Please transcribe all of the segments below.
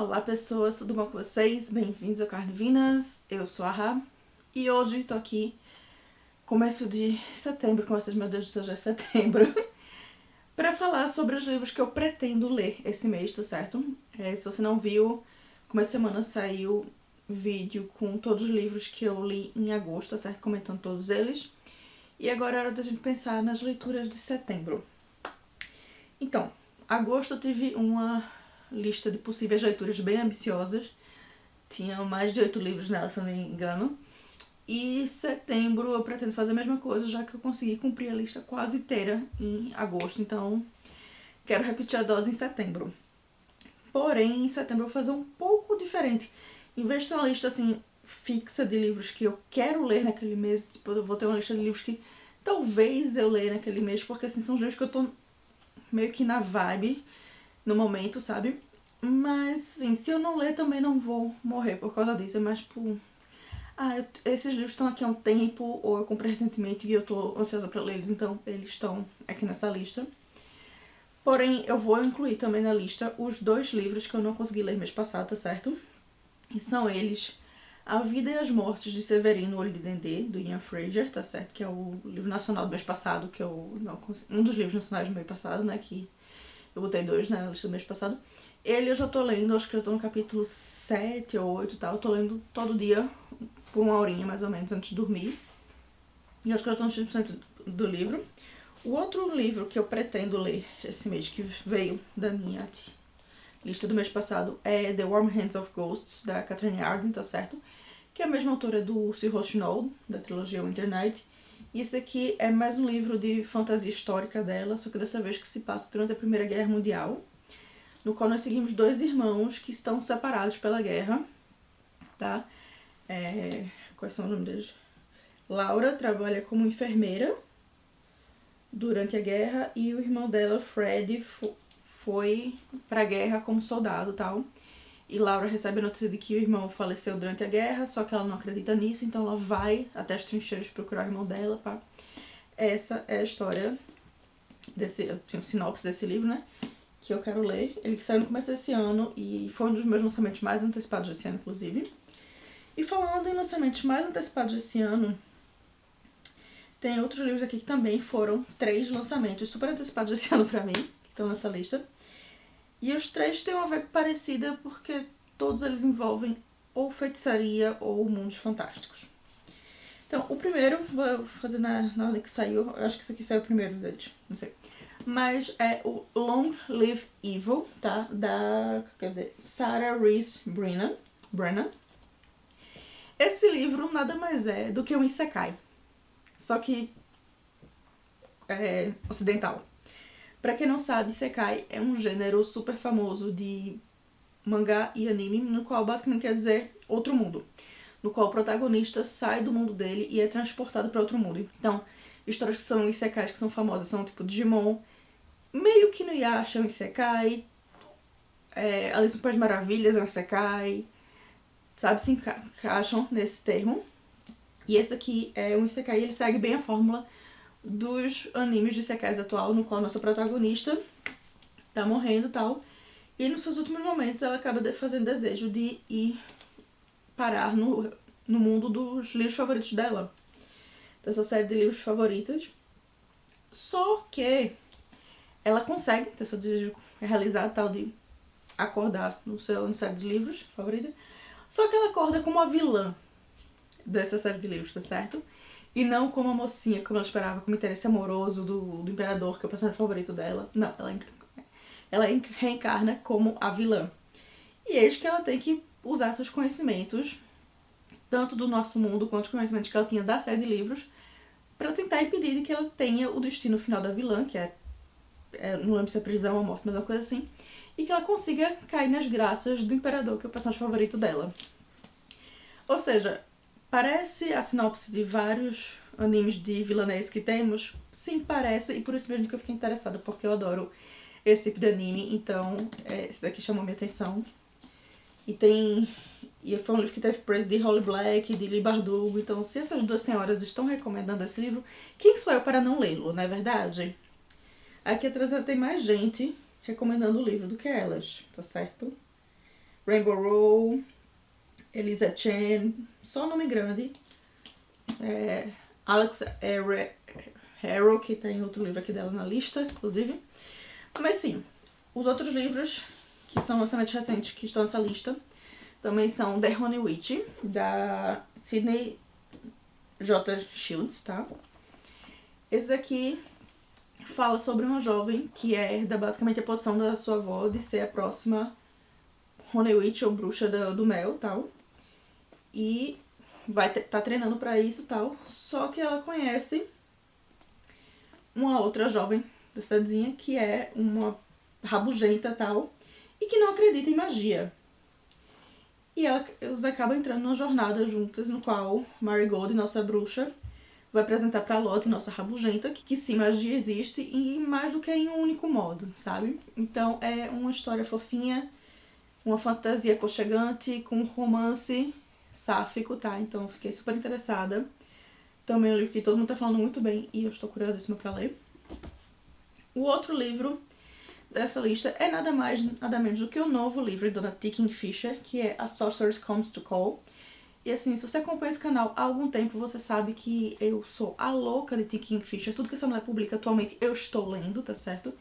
Olá pessoas, tudo bom com vocês? Bem-vindos ao Carnivinas, eu sou a Rá e hoje tô aqui, começo de setembro, com vocês, meu Deus do céu, já é setembro, pra falar sobre os livros que eu pretendo ler esse mês, tá certo? Se você não viu, como essa semana saiu vídeo com todos os livros que eu li em agosto, tá certo? Comentando todos eles. E agora é hora da gente pensar nas leituras de setembro. Então, agosto eu tive uma lista de possíveis leituras bem ambiciosas. Tinha mais de 8 livros nela, se eu não me engano. E setembro eu pretendo fazer a mesma coisa, já que eu consegui cumprir a lista quase inteira em agosto. Então, quero repetir a dose em setembro. Porém, em setembro eu vou fazer um pouco diferente. Em vez de ter uma lista assim fixa de livros que eu quero ler naquele mês, tipo, eu vou ter uma lista de livros que talvez eu leia naquele mês, porque assim são os livros que eu tô meio que na vibe no momento, sabe? Mas, assim, se eu não ler também não vou morrer por causa disso. É mais tipo, esses livros estão aqui há um tempo, ou eu comprei recentemente e eu tô ansiosa pra ler eles, então eles estão aqui nessa lista. Porém, eu vou incluir também na lista os 2 livros que eu não consegui ler mês passado, tá certo? E são eles A Vida e as Mortes de Severino, Olho de Dendê, do Ian Fraser, tá certo? Que é o livro nacional do mês passado, que eu não consegui, um dos livros nacionais do mês passado, né? Que eu botei 2 na lista do mês passado. Ele eu já tô lendo, acho que eu tô no capítulo 7 ou 8 e tal. Eu tô lendo todo dia, por uma horinha mais ou menos, antes de dormir. E acho que eu tô no X% do livro. O outro livro que eu pretendo ler esse mês, que veio da minha lista do mês passado, é The Warm Hands of Ghosts, da Catherine Arden, tá certo? Que é a mesma autora do Sir Rochinol, da trilogia Winter Night. E esse daqui é mais um livro de fantasia histórica dela, só que dessa vez que se passa durante a Primeira Guerra Mundial, no qual nós seguimos 2 irmãos que estão separados pela guerra, tá? Quais são os nomes deles? Laura trabalha como enfermeira durante a guerra e o irmão dela, Fred, foi pra guerra como soldado, tal. E Laura recebe a notícia de que o irmão faleceu durante a guerra, só que ela não acredita nisso, então ela vai até as trincheiras procurar o irmão dela, pá. Essa é a história desse, o sinopse desse livro, né? Que eu quero ler. Ele saiu no começo desse ano e foi um dos meus lançamentos mais antecipados desse ano, inclusive. E falando em lançamentos mais antecipados desse ano, tem outros livros aqui que também foram 3 lançamentos super antecipados desse ano pra mim, que estão nessa lista. E os 3 têm uma vibe parecida porque todos eles envolvem ou feitiçaria ou mundos fantásticos. Então, o primeiro, vou fazer na ordem que saiu, eu acho que esse aqui saiu primeiro deles, não sei. Mas é o Long Live Evil, tá? Da Sarah Rees Brennan. Esse livro nada mais é do que um isekai, só que ocidental. Pra quem não sabe, isekai é um gênero super famoso de mangá e anime, no qual basicamente quer dizer outro mundo, no qual o protagonista sai do mundo dele e é transportado para outro mundo. Então, histórias que são isekais, que são famosas, são tipo Digimon, meio que no Yasha é um isekai, Alice no País de Maravilhas é um isekai, sabe, se encaixam nesse termo. E esse aqui é um isekai, ele segue bem a fórmula dos animes de isekais atual, no qual nossa protagonista tá morrendo e tal, e nos seus últimos momentos ela acaba fazendo desejo de ir parar no mundo dos livros favoritos dela, dessa série de livros favoritos. Só que ela consegue ter seu desejo realizado, tal, de acordar no série de livros favorita. Só que ela acorda como a vilã dessa série de livros, tá certo? E não como a mocinha, como ela esperava, como interesse amoroso do imperador, que é o personagem favorito dela. Não, ela reencarna como a vilã. E eis que ela tem que usar seus conhecimentos, tanto do nosso mundo quanto os conhecimentos que ela tinha da série de livros, para tentar impedir de que ela tenha o destino final da vilã, que não lembro se é prisão ou morte, mas uma coisa assim, e que ela consiga cair nas graças do imperador, que é o personagem favorito dela. Ou seja, parece a sinopse de vários animes de vilanês que temos? Sim, parece, e por isso mesmo que eu fiquei interessada, porque eu adoro esse tipo de anime, então esse daqui chamou minha atenção. E foi um livro que teve praise de Holly Black, de Leigh Bardugo, então se essas 2 senhoras estão recomendando esse livro, quem sou eu para não lê-lo, não é verdade? Aqui atrás tem mais gente recomendando o livro do que elas, tá certo? Rainbow Rowell, Elisa Chen, só nome grande. Alex Harrow, que tem outro livro aqui dela na lista, inclusive. Mas sim, os outros livros que são lançamentos recentes que estão nessa lista também são The Honey Witch, da Sydney J. Shields, tá? Esse daqui fala sobre uma jovem que herda basicamente a posição da sua avó de ser a próxima Honey Witch ou bruxa do mel, tal. E vai tá treinando pra isso, tal. Só que ela conhece uma outra jovem da cidadezinha que é uma rabugenta, tal, e que não acredita em magia. E elas acabam entrando numa jornada juntas, no qual Marigold, nossa bruxa, vai apresentar pra Lottie, nossa rabugenta, que sim, magia existe e mais do que em um único modo, sabe? Então é uma história fofinha, uma fantasia aconchegante, com um romance sáfico, tá? Então eu fiquei super interessada. Também é um livro que todo mundo tá falando muito bem e eu estou curiosíssima pra ler. O outro livro dessa lista é nada mais, nada menos do que o novo livro de Dona T. Kingfisher, que é A Sorceress Comes to Call. E assim, se você acompanha esse canal há algum tempo, você sabe que eu sou a louca de T. Kingfisher. Tudo que essa mulher publica atualmente eu estou lendo, tá certo?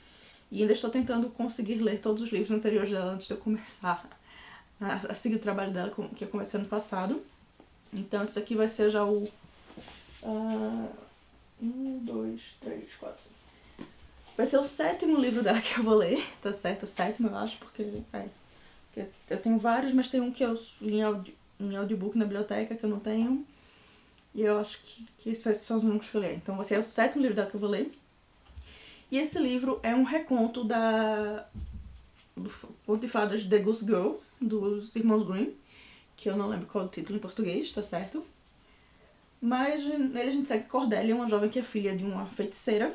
E ainda estou tentando conseguir ler todos os livros anteriores dela antes de eu começar a seguir o trabalho dela, que eu comecei ano passado. Então isso aqui vai ser já o... 1, 2, 3, 4, 5. Vai ser o 7º livro dela que eu vou ler, tá certo? O 7º, eu acho, porque eu tenho vários, mas tem um que eu li em audiobook na biblioteca que eu não tenho. E eu acho que esses são os únicos que eu ler. Então vai ser o 7º livro dela que eu vou ler. E esse livro é um reconto do conto de fadas The Goose Girl, dos irmãos Grimm, que eu não lembro qual é o título em português, tá certo? Mas nele a gente segue Cordelia, uma jovem que é filha de uma feiticeira,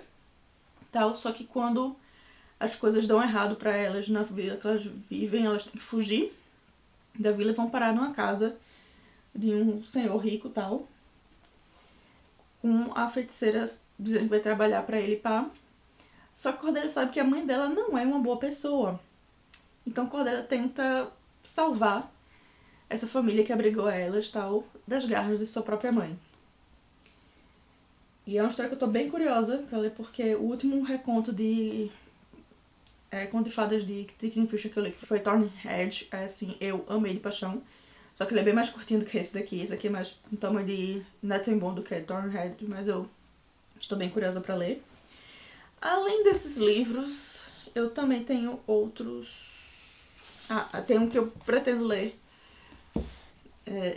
tal, só que quando as coisas dão errado pra elas na vila que elas vivem, elas têm que fugir da vila e vão parar numa casa de um senhor rico, tal, com a feiticeira dizendo que vai trabalhar pra ele, pá. Só que Cordelia sabe que a mãe dela não é uma boa pessoa. Então Cordelia tenta salvar essa família que abrigou elas, tal, das garras de sua própria mãe. E é uma história que eu tô bem curiosa pra ler, porque o último reconto de conto de fadas de Kingfisher que eu li, que foi Thornhead, assim, eu amei de paixão. Só que ele é bem mais curtinho do que esse daqui. Esse aqui é mais um tamanho de Não é tão bom do que Thornhead, mas eu estou bem curiosa pra ler. Além desses livros, eu também tenho outros... tem um que eu pretendo ler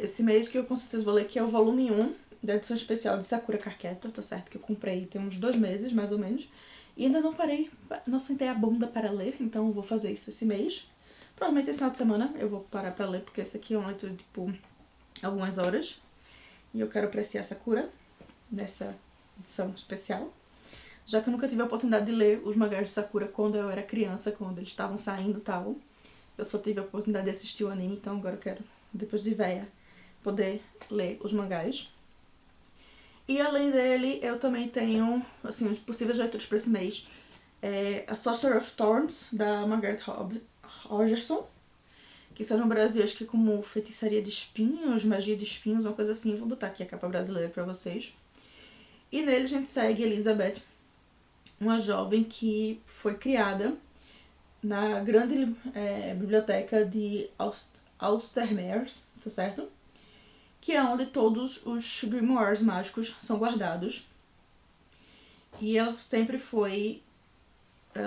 esse mês, que eu com certeza vou ler, que é o volume 1 da edição especial de Sakura Card Captor, tá certo? Que eu comprei tem uns 2 meses, mais ou menos. E ainda não parei, não sentei a bunda para ler, então eu vou fazer isso esse mês. Provavelmente esse final de semana eu vou parar pra ler, porque esse aqui é uma leitura de, tipo, algumas horas. E eu quero apreciar Sakura nessa edição especial. Já que eu nunca tive a oportunidade de ler os mangás de Sakura quando eu era criança, quando eles estavam saindo e tal. Eu só tive a oportunidade de assistir o anime, então agora eu quero, depois de véia, poder ler os mangás. E além dele, eu também tenho, assim, os possíveis leituras para esse mês. A Sorcerer of Thorns, da Margaret Rogerson, que saiu no Brasil, acho que como feitiçaria de espinhos, magia de espinhos, uma coisa assim. Vou botar aqui a capa brasileira pra vocês. E nele a gente segue Elizabeth, uma jovem que foi criada na grande biblioteca de Austermeers, tá certo? Que é onde todos os grimoires mágicos são guardados. E ela sempre foi,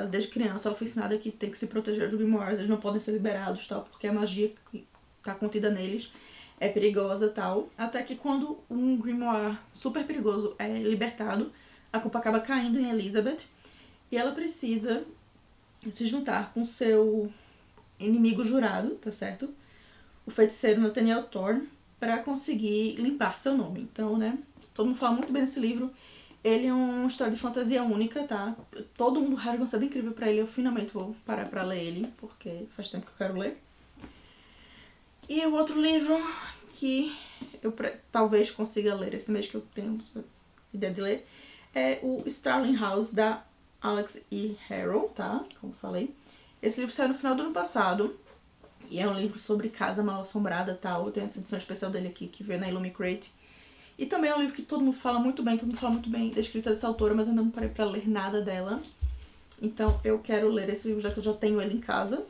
desde criança, ela foi ensinada que tem que se proteger dos grimoires, eles não podem ser liberados, tal, porque a magia que tá contida neles é perigosa, tal. Até que quando um grimoire super perigoso é libertado, a culpa acaba caindo em Elizabeth e ela precisa se juntar com seu inimigo jurado, tá certo? O feiticeiro Nathaniel Thorne, pra conseguir limpar seu nome. Então, né, todo mundo fala muito bem desse livro. Ele é uma história de fantasia única, tá? Todo mundo rasga uma seda incrível pra ele. Eu finalmente vou parar pra ler ele, porque faz tempo que eu quero ler. E o outro livro que eu talvez consiga ler esse mês, que eu tenho ideia de ler, é o Starling House, da Alex E. Harrow, tá? Como falei. Esse livro saiu no final do ano passado. E é um livro sobre Casa Mal Assombrada e tal. Eu tenho essa edição especial dele aqui, que veio na Illumicrate. E também é um livro que todo mundo fala muito bem da escrita dessa autora, mas ainda não parei pra ler nada dela. Então eu quero ler esse livro, já que eu já tenho ele em casa.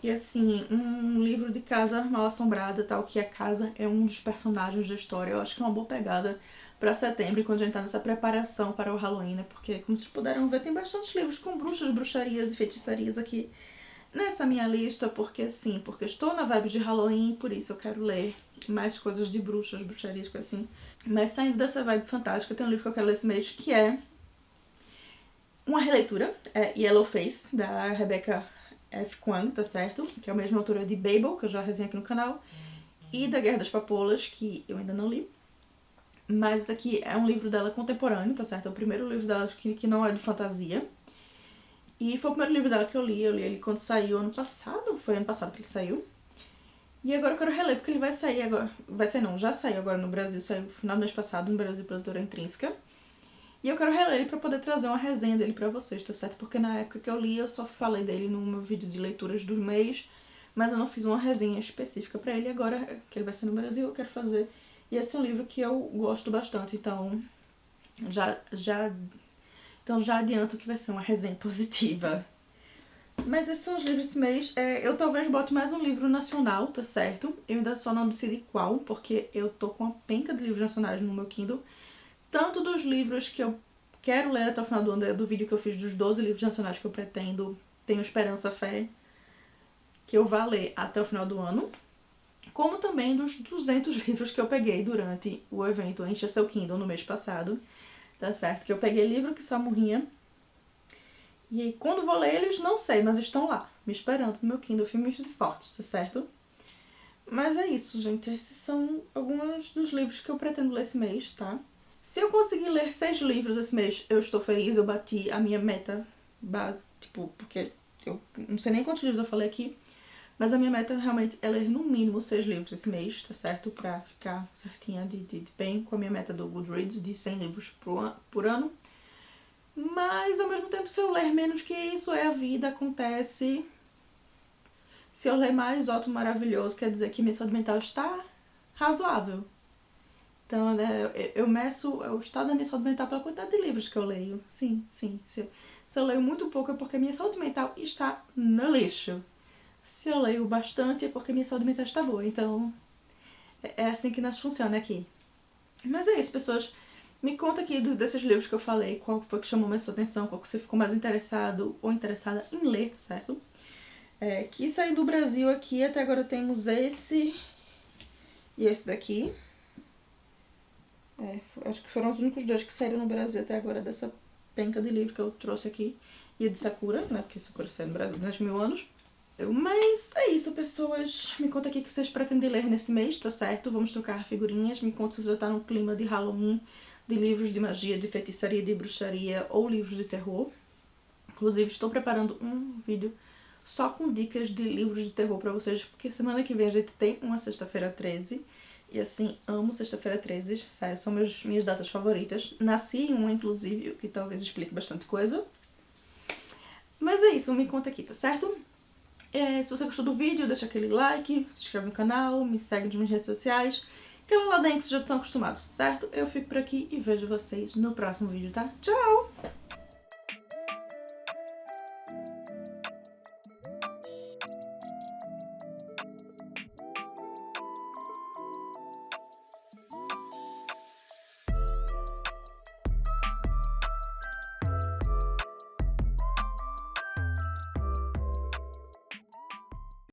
E assim, um livro de Casa Mal Assombrada, tal, que a casa é um dos personagens da história. Eu acho que é uma boa pegada pra setembro, quando a gente tá nessa preparação para o Halloween, né? Porque, como vocês puderam ver, tem bastantes livros com bruxas, bruxarias e feitiçarias aqui nessa minha lista, porque sim, porque estou na vibe de Halloween, por isso eu quero ler mais coisas de bruxas, bruxarias, coisa assim. Mas saindo dessa vibe fantástica, tem um livro que eu quero ler esse mês, que é uma releitura, Yellowface, da Rebecca F. Kuang, tá certo? Que é a mesma autora de Babel, que eu já resenhei aqui no canal, e da Guerra das Papoulas, que eu ainda não li. Mas isso aqui é um livro dela contemporâneo, tá certo? É o primeiro livro dela que não é de fantasia. E foi o primeiro livro dela que eu li ele quando saiu ano passado, foi ano passado que ele saiu. E agora eu quero reler, porque ele vai sair agora, já saiu agora no Brasil, saiu no final do mês passado no Brasil pela editora Intrínseca. E eu quero reler ele pra poder trazer uma resenha dele pra vocês, tá certo? Porque na época que eu li, eu só falei dele no meu vídeo de leituras do mês, mas eu não fiz uma resenha específica pra ele. Agora que ele vai ser no Brasil, eu quero fazer. E esse é um livro que eu gosto bastante, então já adianto que vai ser uma resenha positiva. Mas esses são os livros desse mês. Eu talvez bote mais um livro nacional, tá certo? Eu ainda só não decidi qual, porque eu tô com uma penca de livros nacionais no meu Kindle. Tanto dos livros que eu quero ler até o final do ano, do vídeo que eu fiz dos 12 livros nacionais que eu pretendo, tenho esperança, fé, que eu vá ler até o final do ano, como também dos 200 livros que eu peguei durante o evento Encha Seu Kindle no mês passado, tá certo? Que eu peguei livro que só morria, e quando vou ler eles, não sei, mas estão lá, me esperando no meu Kindle, firmes e fortes, tá certo? Mas é isso, gente, esses são alguns dos livros que eu pretendo ler esse mês, tá? Se eu conseguir ler 6 livros esse mês, eu estou feliz, eu bati a minha meta base, tipo, porque eu não sei nem quantos livros eu falei aqui, mas a minha meta realmente é ler no mínimo 6 livros esse mês, tá certo? Pra ficar certinha de bem com a minha meta do Goodreads de 100 livros por ano. Mas, ao mesmo tempo, se eu ler menos que isso, é a vida, acontece. Se eu ler mais, ótimo, maravilhoso, quer dizer que minha saúde mental está razoável. Então, né, eu meço o estado da minha saúde mental pela quantidade de livros que eu leio. Sim. Se eu leio muito pouco é porque a minha saúde mental está no lixo. Se eu leio bastante é porque a minha saúde mental está boa. Então, é assim que nós funciona aqui. Mas é isso, pessoas. Me conta aqui desses livros que eu falei, qual foi que chamou mais sua atenção, qual que você ficou mais interessado ou interessada em ler, tá certo? Que saiu do Brasil aqui, até agora temos esse e esse daqui. Acho que foram os únicos 2 que saíram no Brasil até agora dessa penca de livro que eu trouxe aqui. E a de Sakura, né? Porque Sakura saiu no Brasil nos 1000 anos. Mas é isso, pessoas. Me conta aqui o que vocês pretendem ler nesse mês, tá certo? Vamos trocar figurinhas. Me conta se você já tá no clima de Halloween, de livros de magia, de feitiçaria, de bruxaria ou livros de terror. Inclusive, estou preparando um vídeo só com dicas de livros de terror pra vocês, porque semana que vem a gente tem uma Sexta-feira 13. E assim, amo Sexta-feira 13, sério, são minhas datas favoritas. Nasci em uma, inclusive, o que talvez explique bastante coisa. Mas é isso, me conta aqui, tá certo? Se você gostou do vídeo, deixa aquele like, se inscreve no canal, me segue nas minhas redes sociais. Aquela lá dentro que vocês já estão acostumados, certo? Eu fico por aqui e vejo vocês no próximo vídeo, tá? Tchau!